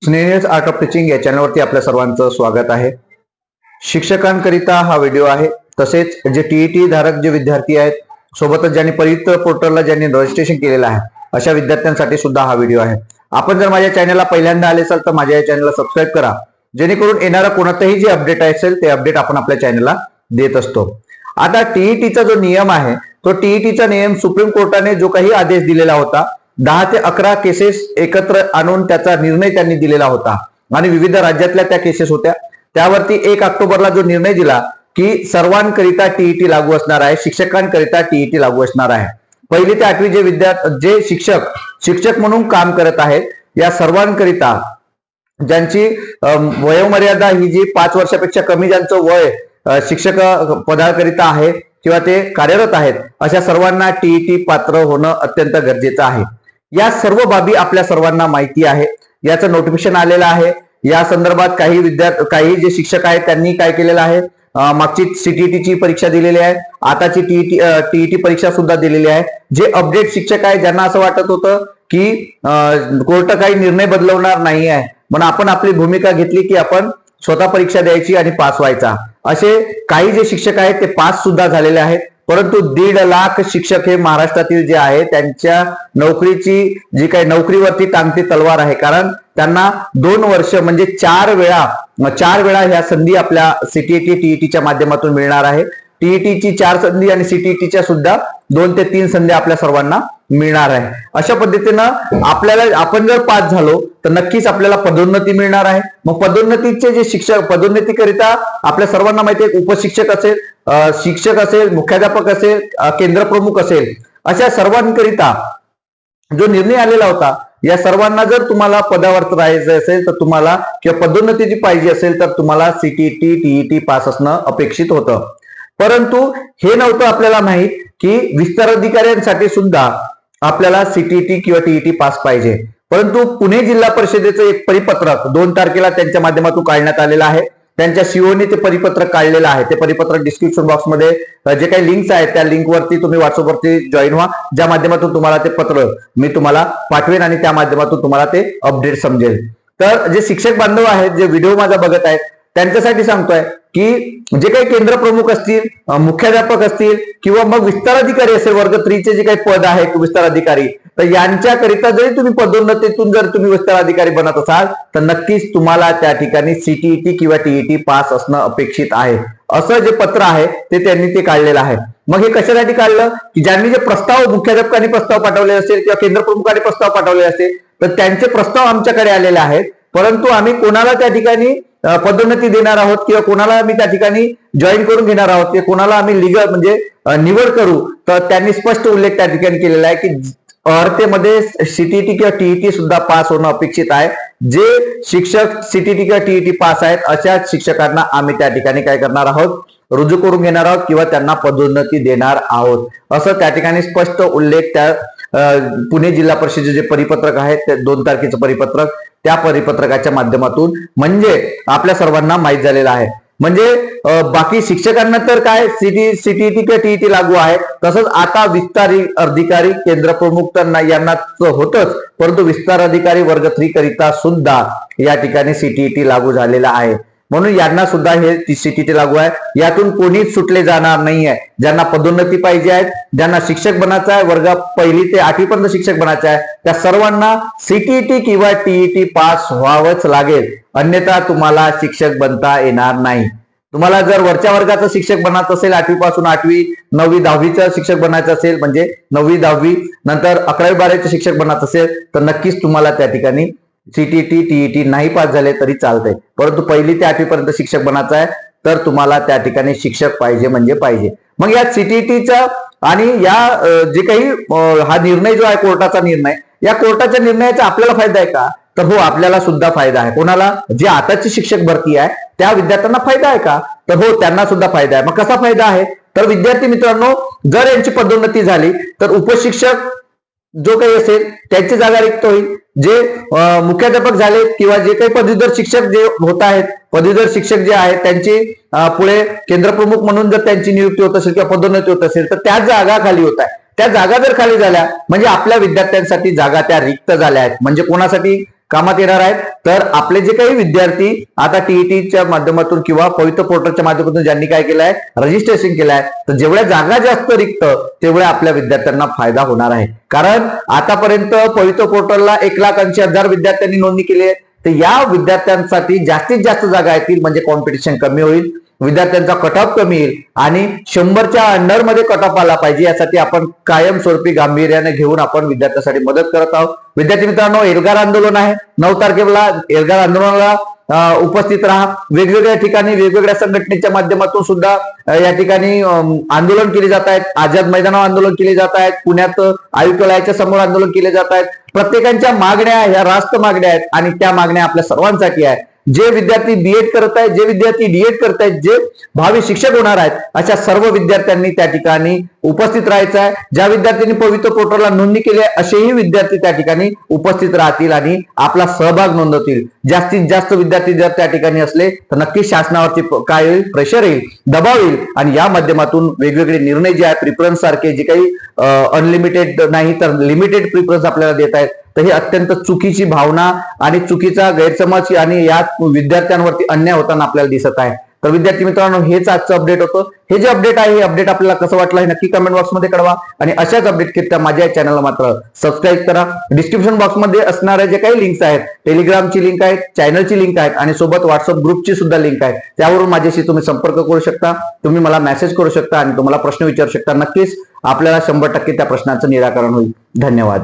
स्नेहज art of teaching या चॅनलवरती आपल्या सर्वांचं स्वागत आहे। शिक्षकांकरिता हा व्हिडिओ आहे। तसेच जे टीईटी धारक जे विद्यार्थी आहेत, सोबतच ज्यांनी परीक्षा पोर्टलला ज्यांनी रजिस्ट्रेशन केलेलं आहे, अशा विद्यार्थ्यांसाठी सुद्धा हा व्हिडिओ आहे। आपण जर माझ्या चॅनलला पहिल्यांदा आले असाल तर माझ्या या चॅनलला सबस्क्राईब करा, जेणेकरून येणारा कोणताही जे अपडेट असेल ते अपडेट आपण आपल्या चॅनलला देत असतो। आता टीईटीचा जो नियम आहे, तो टीईटीचा नियम सुप्रीम कोर्टाने जो काही आदेश दिलेला होता, 10 ते 11 केसेस एकत्र आणून त्याचा निर्णय त्यांनी दिलेला होता आणि विविध राज्यातल्या त्या केसेस होत्या। त्यावरती 1 ऑक्टोबरला जो निर्णय दिला की सर्वांकरिता टीईटी लागू असणार आहे, शिक्षकांकरिता टीईटी लागू असणार आहे। पहिली ते 8वी जे शिक्षक म्हणून काम करत आहेत, या सर्वांकरिता ज्यांची वयोमर्यादा ही जी 5 वर्षापेक्षा कमी ज्यांचं वय शिक्षक पदाकरिता आहे किंवा ते कार्यरत आहेत, अशा सर्वांना टीईटी पात्र होणं अत्यंत गरजेचं आहे। या सर्व बाबी आपल्या सर्वांना माहिती आहे, याचं नोटिफिकेशन आलेलं आहे। या संदर्भात काही जे शिक्षक आहेत त्यांनी काय केलेलं आहे, मागची सीटीईटीची परीक्षा दिलेली आहे, आताची टीईटी परीक्षा सुद्धा दिलेली आहे। जे अपडेट शिक्षक आहे, ज्यांना असं वाटत होतं की कोर्ट काही निर्णय बदलवणार नाही आहे, म्हणून आपण आपली भूमिका घेतली की आपण स्वतः परीक्षा द्यायची आणि पास व्हायचा, असे काही जे शिक्षक आहेत ते पास सुद्धा झालेले आहेत। परंतु 1.5 लाख शिक्षक हे महाराष्ट्रातील जे आहे त्यांच्या नोकरीची जी काही नोकरीवरती टांगती तलवार आहे, कारण त्यांना 2 वर्ष म्हणजे 4 वेळा ह्या संधी आपल्या सीटीईटी टीईटीच्या माध्यमातून मिळणार आहे। टीईटीची 4 संधी आणि सीटीईटीच्या सुद्धा 2 ते 3 संधी आपल्या सर्वांना मिळणार आहे। अशा पद्धतीनं आपण जर पास झालो तर नक्कीच आपल्याला पदोन्नती मिळणार आहे। मग पदोन्नतीचे जे शिक्षक पदोन्नतीकरिता आपल्या सर्वांना माहिती आहे, उपशिक्षक असेल, शिक्षक असेल, मुख्याध्यापक असेल, केंद्र प्रमुख असेल, अशा सर्वांकरिता जो निर्णय आलेला होता, या सर्वांना जर तुम्हाला पदावर राहायचं असेल तर तुम्हाला किंवा पदोन्नती पाहिजे असेल तर तुम्हाला सीटीईटी टीईटी पास असणं अपेक्षित होतं। परंतु हे नव्हतं आपल्याला माहित की विस्तार अधिकाऱ्यांसाठी सुद्धा आपल्याला सीटीईटी किंवा टीईटी पास पाहिजे। परंतु पुणे जिल्हा परिषदेचं एक परिपत्रक 2 तारखेला त्यांच्या माध्यमातून काढण्यात आलेलं आहे। त्यांच्या सीओने ते परिपत्रक काढलेलं आहे। ते परिपत्रक डिस्क्रिप्शन बॉक्समध्ये जे काही लिंक्स आहेत त्या लिंकवरती तुम्ही व्हॉट्सअपवरती जॉईन व्हा, ज्या माध्यमातून तुम्हाला ते पत्र मी तुम्हाला पाठवेन आणि त्या माध्यमातून तुम्हाला ते अपडेट समजेल। तर जे शिक्षक बांधव आहेत, जे व्हिडिओ माझा बघत आहेत, त्यांच्यासाठी सांगतोय की जे काही केंद्र प्रमुख असतील, मुख्याध्यापक असतील किंवा मग विस्तार अधिकारी असेल, वर्ग 3 चे जे काही पद आहे विस्तार अधिकारी, तर यांच्याकरिता जरी तुम्ही पदोन्नतीतून जर तुम्ही विस्तार अधिकारी बनत असाल तर नक्कीच तुम्हाला त्या ठिकाणी सीटीईटी किंवा टीईटी पास असणं अपेक्षित आहे, असं जे पत्र आहे ते त्यांनी ते काढलेलं आहे। मग हे कशासाठी काढलं की ज्यांनी जे प्रस्ताव मुख्याध्यापकांनी प्रस्ताव पाठवले असेल किंवा केंद्र प्रमुखांनी प्रस्ताव पाठवले असेल तर त्यांचे प्रस्ताव आमच्याकडे आलेले आहेत, परंतु आम्ही कोणाला त्या ठिकाणी पदोन्नती देणार आहोत किंवा कोणाला आम्ही त्या ठिकाणी जॉईन करून घेणार आहोत किंवा कोणाला आम्ही लीगल म्हणजे निवड करू, तर त्यांनी स्पष्ट उल्लेख त्या ठिकाणी केलेला आहे की अर्हतेमध्ये सीटीईटी किंवा टीईटी सुद्धा पास होणं अपेक्षित आहे। जे शिक्षक सीटीईटी किंवा टीईटी पास आहेत अशा शिक्षकांना आम्ही त्या ठिकाणी काय करणार आहोत, रुजू करून घेणार आहोत किंवा त्यांना पदोन्नती देणार आहोत, असं त्या ठिकाणी स्पष्ट उल्लेख त्या पुणे जिल्हा परिषदेचे जे परिपत्रक आहे ते 2 तारखेचं परिपत्रक, त्या परिपत्रकाच्या माध्यमातून म्हणजे आपल्या सर्वांना माहित झालेलं आहे। म्हणजे बाकी शिक्षकांना तर काय सीटीईटी किंवा टीईटी लागू आहे, तसंच आता विस्तार अधिकारी केंद्र प्रमुख तर यांना होतच, परंतु विस्तार अधिकारी वर्ग 3 करिता सुद्धा या ठिकाणी सीटीईटी लागू झालेला आहे, म्हणून यांना सुद्धा हे सीटीईटी लागू आहे। यातून कोणीच सुटले जाणार नाहीये। ज्यांना पदोन्नती पाहिजे आहे, ज्यांना शिक्षक बनायचं आहे, वर्ग 1 ते 8वी पर्यंत शिक्षक बनायचं आहे, त्या सर्वांना सीटीईटी किंवा टीईटी पास व्हावंच लागेल, अन्यथा तुम्हाला शिक्षक बनता येणार नाही। तुम्हाला जर वरच्या वर्गाचं शिक्षक बनायचं असेल, 8वी पासून 8वी 9वी 10वीचं शिक्षक बनायचं असेल, म्हणजे 9वी 10वी नंतर 11वी 12वीचं शिक्षक बनायचं असेल तर नक्कीच तुम्हाला त्या ठिकाणी सीटीईटी टीईटी नाही पास झाले तरी चालतंय, परंतु 1 ते 8वी पर्यंत शिक्षक बनायचं आहे तर तुम्हाला त्या ठिकाणी शिक्षक पाहिजे म्हणजे पाहिजे। मग या सीटीईटीचा आणि या जे काही हा निर्णय जो आहे कोर्टाचा निर्णय, या कोर्टाच्या निर्णयाचा आपल्याला फायदा आहे का, तर हो आपल्याला सुद्धा फायदा आहे। कोणाला, जे आताची शिक्षक भरती आहे त्या विद्यार्थ्यांना फायदा आहे का, तर हो त्यांना सुद्धा फायदा आहे। मग कसा फायदा आहे, तर विद्यार्थी मित्रांनो, जर यांची पदोन्नती झाली तर उपशिक्षक जो काही असेल त्यांची जागा रिक्त होईल। जे मुख्याध्यापक झाले किंवा जे काही पदवीधर शिक्षक जे होत आहेत, पदवीधर शिक्षक जे आहेत त्यांची पुढे केंद्र प्रमुख म्हणून जर त्यांची नियुक्ती होत असेल किंवा पदोन्नती होत असेल तर त्या जागा खाली होत आहे। त्या जागा जर खाली झाल्या म्हणजे आपल्या विद्यार्थ्यांसाठी जागा त्या रिक्त झाल्या आहेत। म्हणजे कोणासाठी, कामात येणार आहेत. तर आपले जे काही विद्यार्थी आता टीईटीच्या माध्यमातून किंवा पवित्र पोर्टलच्या माध्यमातून ज्यांनी काय केलं आहे, रजिस्ट्रेशन केलं आहे, तर जेवढ्या जागा जास्त रिक्त तेवढ्या आपल्या विद्यार्थ्यांना फायदा होणार आहे. कारण आतापर्यंत पवित्र पोर्टलला 1,80,000 विद्यार्थ्यांनी नोंदणी केली आहे. तर या विद्यार्थ्यांसाठी जास्तीत जास्त जागा येतील, म्हणजे कॉम्पिटिशन कमी होईल, विद्यार्थ्यांचा कट ऑफ कमी येईल आणि 100च्या अंडर मध्ये कट ऑफ आला पाहिजे, यासाठी आपण कायमस्वरूपी गांभीर्याने घेऊन आपण विद्यार्थ्यांसाठी मदत करत आहोत. विद्यार्थी मित्रांनो, एल्गार आंदोलन आहे 9 तारखेला. एल्गार आंदोलनाला उपस्थित राहा. वेगवेगळ्या ठिकाणी वेगवेगळ्या संघटनेच्या माध्यमातून सुद्धा या ठिकाणी आंदोलन केले जात आहेत. आझाद मैदानावर आंदोलन केले जात आहेत. पुण्यात आयुक्तालयाच्या समोर आंदोलन केले जात आहेत. प्रत्येकांच्या मागण्या ह्या रास्त मागण्या आहेत आणि त्या मागण्या आपल्या सर्वांसाठी आहेत. जे विद्यार्थी बीएड करत आहेत, जे विद्यार्थी डीएड करत आहेत, जे भावी शिक्षक होणार आहेत, अशा सर्व विद्यार्थ्यांनी त्या ठिकाणी उपस्थित राहायचं आहे. ज्या विद्यार्थ्यांनी पवित्र पोर्टलला नोंदणी केली आहे असेही विद्यार्थी त्या ठिकाणी उपस्थित राहतील आणि आपला सहभाग नोंदवतील. जास्तीत जास्त विद्यार्थी जर त्या ठिकाणी असले तर नक्कीच शासनावरती काय होईल, प्रेशर येईल, दबाव येईल आणि या माध्यमातून वेगवेगळे निर्णय जे आहेत, प्रिफरन्स सारखे जे काही अनलिमिटेड नाही तर लिमिटेड प्रिफरन्स आपल्याला देत आहेत, तर ही अत्यंत चुकीची भावना आणि चुकीचा गैरसमज आणि या विद्यार्थ्यांवरती अन्याय होताना आपल्याला दिसत आहे. तर विद्यार्थी मित्रांनो, हेच आजचं अपडेट होतं. हे जे अपडेट आहे, हे अपडेट आपल्याला कसं वाटलं हे नक्की कमेंट बॉक्समध्ये कळवा आणि अशाच अपडेट माझ्या चॅनलला मात्र सबस्क्राईब करा. डिस्क्रिप्शन बॉक्समध्ये असणाऱ्या जे काही लिंक्स आहेत, टेलिग्रामची लिंक आहे, चॅनलची लिंक आहे आणि सोबत व्हॉट्सअप ग्रुपची सुद्धा लिंक आहे. त्यावरून माझ्याशी तुम्ही संपर्क करू शकता, तुम्ही मला मेसेज करू शकता आणि तुम्हाला प्रश्न विचारू शकता. नक्कीच आपल्याला 100% त्या प्रश्नाचं निराकरण होईल. धन्यवाद.